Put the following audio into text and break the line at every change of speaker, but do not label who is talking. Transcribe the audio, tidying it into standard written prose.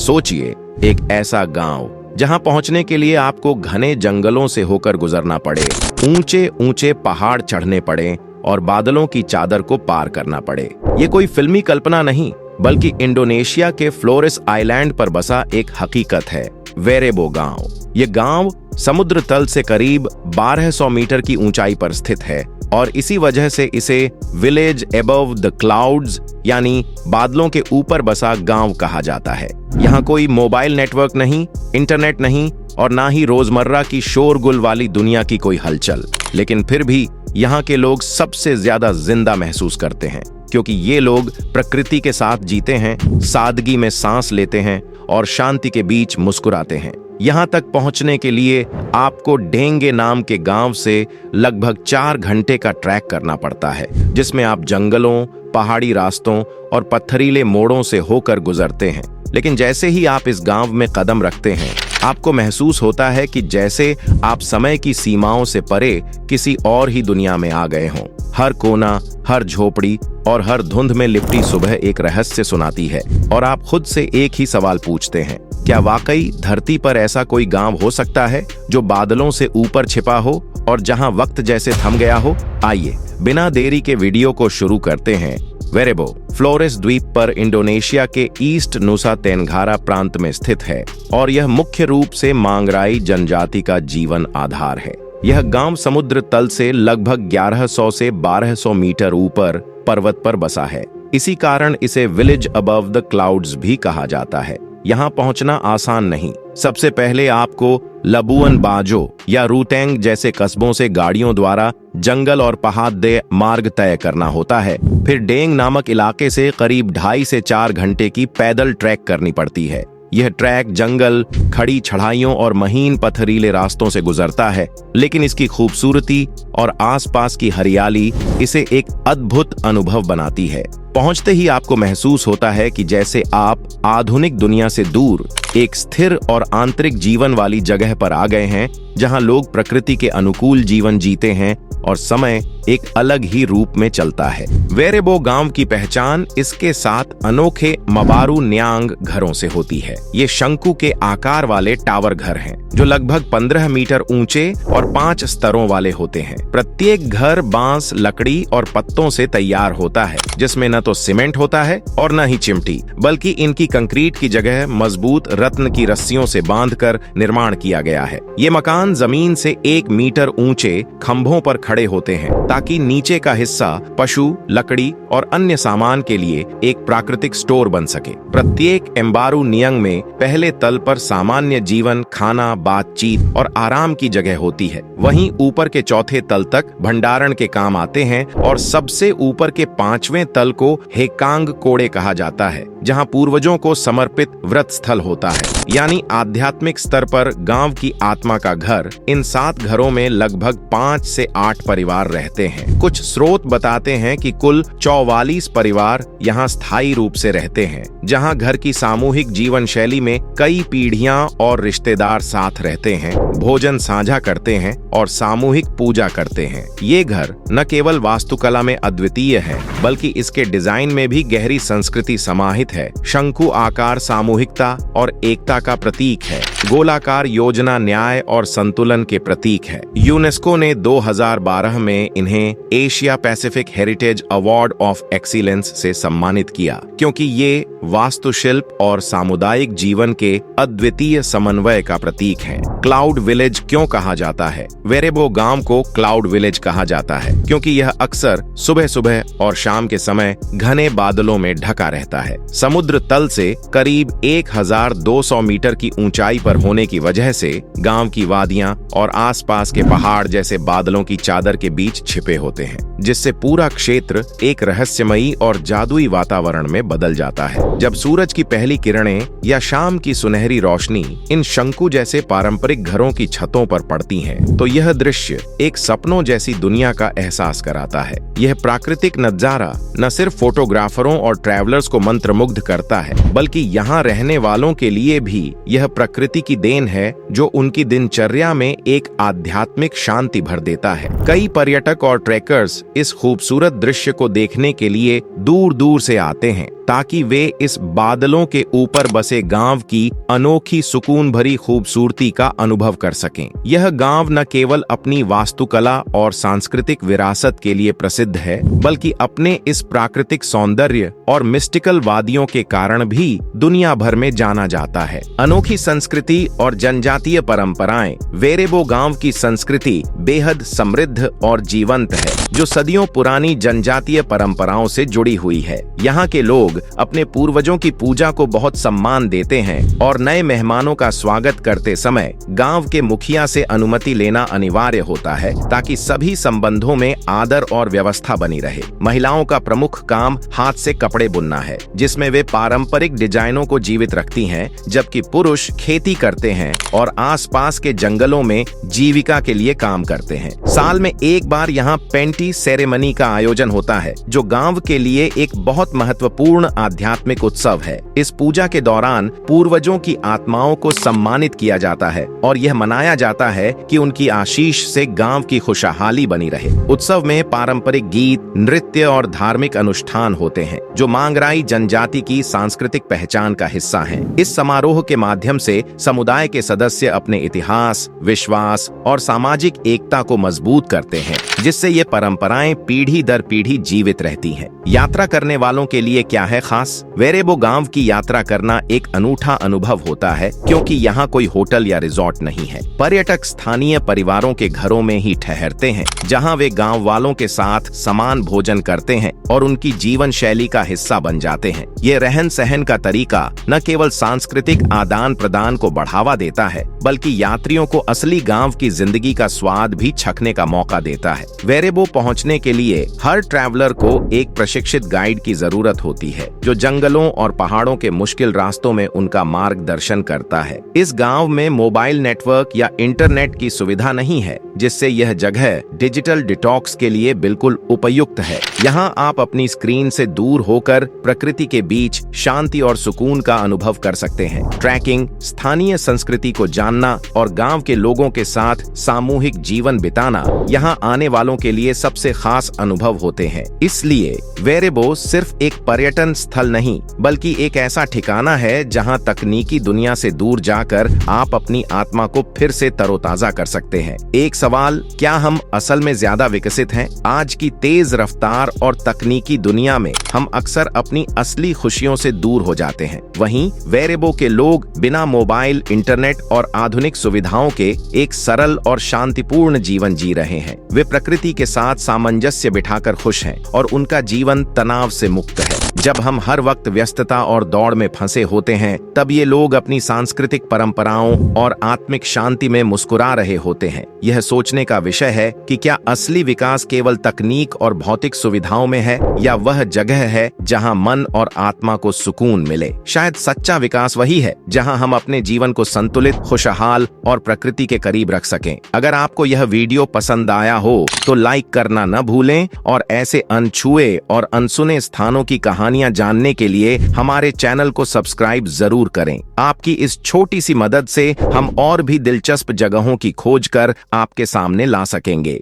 सोचिए, एक ऐसा गांव जहां पहुंचने के लिए आपको घने जंगलों से होकर गुजरना पड़े, ऊंचे ऊंचे पहाड़ चढ़ने पड़े और बादलों की चादर को पार करना पड़े। ये कोई फिल्मी कल्पना नहीं, बल्कि इंडोनेशिया के फ्लोरेस आइलैंड पर बसा एक हकीकत है। वेरेबो गांव। ये गांव समुद्र तल से करीब 1200 मीटर की ऊंचाई पर स्थित है और इसी वजह से इसे विलेज एबव द क्लाउड्स यानी बादलों के ऊपर बसा गांव कहा जाता है। यहाँ कोई मोबाइल नेटवर्क नहीं, इंटरनेट नहीं और ना ही रोजमर्रा की शोरगुल वाली दुनिया की कोई हलचल। लेकिन फिर भी यहाँ के लोग सबसे ज्यादा जिंदा महसूस करते हैं, क्योंकि ये लोग प्रकृति के साथ जीते हैं, सादगी में सांस लेते हैं और शांति के बीच मुस्कुराते हैं। यहाँ तक पहुँचने के लिए आपको डेंगे नाम के गांव से लगभग 4 घंटे का ट्रैक करना पड़ता है, जिसमें आप जंगलों, पहाड़ी रास्तों और पत्थरीले मोड़ों से होकर गुजरते हैं। लेकिन जैसे ही आप इस गांव में कदम रखते हैं, आपको महसूस होता है कि जैसे आप समय की सीमाओं से परे किसी और ही दुनिया में आ गए हों। हर कोना, हर झोपड़ी और हर धुंध में लिपटी सुबह एक रहस्य सुनाती है और आप खुद से एक ही सवाल पूछते हैं, क्या वाकई धरती पर ऐसा कोई गांव हो सकता है जो बादलों से ऊपर छिपा हो और जहां वक्त जैसे थम गया हो? आइए बिना देरी के वीडियो को शुरू करते हैं। वेरेबो फ्लोरेस द्वीप पर इंडोनेशिया के ईस्ट नुसा तेनघारा प्रांत में स्थित है और यह मुख्य रूप से मांगराई जनजाति का जीवन आधार है। यह गांव समुद्र तल से लगभग 1100 से 1200 मीटर ऊपर पर्वत पर बसा है। इसी कारण इसे विलेज अबव द क्लाउड्स भी कहा जाता है। यहाँ पहुंचना आसान नहीं। सबसे पहले आपको लबुअन बाजो या रूटेंग जैसे कस्बों से गाड़ियों द्वारा जंगल और पहाड़ मार्ग तय करना होता है। फिर डेंग नामक इलाके से करीब 2.5 से 4 घंटे की पैदल ट्रैक करनी पड़ती है। यह ट्रैक जंगल, खड़ी चढ़ाइयों और महीन पथरीले रास्तों से गुजरता है, लेकिन इसकी खूबसूरती और आसपास की हरियाली इसे एक अद्भुत अनुभव बनाती है। पहुंचते ही आपको महसूस होता है कि जैसे आप आधुनिक दुनिया से दूर एक स्थिर और आंतरिक जीवन वाली जगह पर आ गए हैं, जहां लोग प्रकृति के अनुकूल जीवन जीते हैं और समय एक अलग ही रूप में चलता है। वेरेबो गांव की पहचान इसके 7 अनोखे मबारू न्यांग घरों से होती है। ये शंकु के आकार वाले टावर घर हैं, जो लगभग 15 मीटर ऊंचे और 5 स्तरों वाले होते हैं। प्रत्येक घर बांस, लकड़ी और पत्तों से तैयार होता है, जिसमें न तो सीमेंट होता है और न ही चिमटी, बल्कि इनकी कंक्रीट की जगह मजबूत रत्न की रस्सियों से बांधकर निर्माण किया गया है। ये मकान जमीन से 1 मीटर ऊंचे खंभों पर खड़े होते हैं, ताकि नीचे का हिस्सा पशु, लकड़ी और अन्य सामान के लिए एक प्राकृतिक स्टोर बन सके। प्रत्येक एम्बारू नियंग में पहले तल पर सामान्य जीवन, खाना, बातचीत और आराम की जगह होती है। वहीं ऊपर के 4थे तल तक भंडारण के काम आते हैं और सबसे ऊपर के 5वें तल को हेकांग कोड़े कहा जाता है, जहां पूर्वजों को समर्पित व्रत स्थल होता है। यानी आध्यात्मिक स्तर पर गांव की आत्मा का घर। इन 7 घरों में लगभग 5 से 8 परिवार रहते हैं। कुछ स्रोत बताते हैं कि कुल 44 परिवार यहाँ स्थायी रूप से रहते हैं, जहाँ घर की सामूहिक जीवन शैली में कई पीढ़ियां और रिश्तेदार साथ रहते हैं, भोजन साझा करते हैं और सामूहिक पूजा करते हैं। ये घर न केवल वास्तुकला में अद्वितीय है, बल्कि इसके डिजाइन में भी गहरी संस्कृति समाहित है। शंकु आकार सामूहिकता और एकता का प्रतीक है। गोलाकार योजना न्याय और संतुलन के प्रतीक है। यूनेस्को ने 2012 में इन्हें Asia Pacific heritage award of excellence से सम्मानित किया, क्योंकि ये वास्तुशिल्प और सामुदायिक जीवन के अद्वितीय समन्वय का प्रतीक है। क्लाउड विलेज क्यों कहा जाता है? वेरेबो गांव को क्लाउड विलेज कहा जाता है, क्योंकि यह अक्सर सुबह सुबह और शाम के समय घने बादलों में ढका रहता है। समुद्र तल से करीब 1200 मीटर की ऊंचाई पर होने की वजह से गांव की वादियां और आसपास के पहाड़ जैसे बादलों की चादर के बीच छिपे होते हैं, जिससे पूरा क्षेत्र एक रहस्यमयी और जादुई वातावरण में बदल जाता है। जब सूरज की पहली किरणें या शाम की सुनहरी रोशनी इन शंकु जैसे पारंपरिक घरों की छतों पर पड़ती हैं, तो यह दृश्य एक सपनों जैसी दुनिया का एहसास कराता है। यह प्राकृतिक नजारा न सिर्फ फोटोग्राफरों और ट्रैवलर्स को मंत्रमुग्ध करता है, बल्कि यहाँ रहने वालों के लिए भी यह प्रकृति की देन है, जो उनकी दिनचर्या में एक आध्यात्मिक शांति भर देता है। कई पर्यटक और ट्रैकर्स इस खूबसूरत दृश्य को देखने के लिए दूर दूर से आते हैं। ताकि वे इस बादलों के ऊपर बसे गांव की अनोखी सुकून भरी खूबसूरती का अनुभव कर सकें। यह गांव न केवल अपनी वास्तुकला और सांस्कृतिक विरासत के लिए प्रसिद्ध है, बल्कि अपने इस प्राकृतिक सौंदर्य और मिस्टिकल वादियों के कारण भी दुनिया भर में जाना जाता है। अनोखी संस्कृति और जनजातीय परंपराएं। वेरेबो गांव की संस्कृति बेहद समृद्ध और जीवंत है, जो सदियों पुरानी जनजातीय परंपराओं से जुड़ी हुई है। यहाँ के लोग अपने पूर्वजों की पूजा को बहुत सम्मान देते हैं और नए मेहमानों का स्वागत करते समय गांव के मुखिया से अनुमति लेना अनिवार्य होता है, ताकि सभी संबंधों में आदर और व्यवस्था बनी रहे। महिलाओं का प्रमुख काम हाथ से कपड़े बुनना है, जिसमें वे पारंपरिक डिजाइनों को जीवित रखती हैं, जबकि पुरुष खेती करते हैं और आसपास के जंगलों में जीविका के लिए काम करते हैं। साल में एक बार यहाँ पेंटी सेरेमनी का आयोजन होता है, जो गांव के लिए एक बहुत महत्वपूर्ण आध्यात्मिक उत्सव है। इस पूजा के दौरान पूर्वजों की आत्माओं को सम्मानित किया जाता है और यह मनाया जाता है कि उनकी आशीष से गांव की खुशहाली बनी रहे। उत्सव में पारंपरिक गीत, नृत्य और धार्मिक अनुष्ठान होते हैं, जो मांगराई जनजाति की सांस्कृतिक पहचान का हिस्सा हैं। इस समारोह के माध्यम से समुदाय के सदस्य अपने इतिहास, विश्वास और सामाजिक एकता को मजबूत करते हैं, जिससे ये परंपराएं पीढ़ी दर पीढ़ी जीवित रहती हैं। यात्रा करने वालों के लिए क्या है खास? वेरेबो गांव की यात्रा करना एक अनूठा अनुभव होता है, क्योंकि यहाँ कोई होटल या रिजॉर्ट नहीं है। पर्यटक स्थानीय परिवारों के घरों में ही ठहरते हैं, जहाँ वे गांव वालों के साथ समान भोजन करते हैं और उनकी जीवन शैली का हिस्सा बन जाते हैं। ये रहन सहन का तरीका न केवल सांस्कृतिक आदान प्रदान को बढ़ावा देता है, बल्कि यात्रियों को असली गांव की जिंदगी का स्वाद भी चखने का मौका देता है। वेरेबो पहुंचने के लिए हर ट्रैवलर को एक प्रशिक्षित गाइड की जरूरत होती है, जो जंगलों और पहाड़ों के मुश्किल रास्तों में उनका मार्गदर्शन करता है। इस गांव में मोबाइल नेटवर्क या इंटरनेट की सुविधा नहीं है, जिससे यह जगह डिजिटल डिटॉक्स के लिए बिल्कुल उपयुक्त है। यहाँ आप अपनी स्क्रीन से दूर होकर प्रकृति के बीच शांति और सुकून का अनुभव कर सकते हैं। ट्रैकिंग, स्थानीय संस्कृति को जानना और गांव के लोगों के साथ सामूहिक जीवन बिताना यहाँ आने वालों के लिए सबसे खास अनुभव होते हैं। इसलिए वेरेबो सिर्फ एक पर्यटन स्थल नहीं, बल्कि एक ऐसा ठिकाना है जहां तकनीकी दुनिया से दूर जाकर आप अपनी आत्मा को फिर से तरोताजा कर सकते हैं। एक सवाल, क्या हम असल में ज्यादा विकसित हैं? आज की तेज रफ्तार और तकनीकी दुनिया में हम अक्सर अपनी असली खुशियों से दूर हो जाते हैं। वहीं वेरेबो के लोग बिना मोबाइल, इंटरनेट और आधुनिक सुविधाओं के एक सरल और शांतिपूर्ण जीवन जी रहे हैं। वे प्रकृति के साथ सामंजस्य बिठाकर खुश हैं और उनका जीवन तनाव से मुक्त है। जब हम हर वक्त व्यस्तता और दौड़ में फंसे होते हैं, तब ये लोग अपनी सांस्कृतिक परंपराओं और आत्मिक शांति में मुस्कुरा रहे होते हैं। यह सोचने का विषय है कि क्या असली विकास केवल तकनीक और भौतिक सुविधाओं में है, या वह जगह है जहां मन और आत्मा को सुकून मिले। शायद सच्चा विकास वही है जहां हम अपने जीवन को संतुलित, खुशहाल और प्रकृति के करीब रख सकें। अगर आपको यह वीडियो पसंद आया हो तो लाइक करना न भूलें और ऐसे अनछुए और अनसुने स्थानों की कहानियां जानने के लिए हमारे चैनल को सब्सक्राइब जरूर करें। आपकी इस छोटी सी मदद से हम और भी दिलचस्प जगहों की खोज कर आपके सामने ला सकेंगे।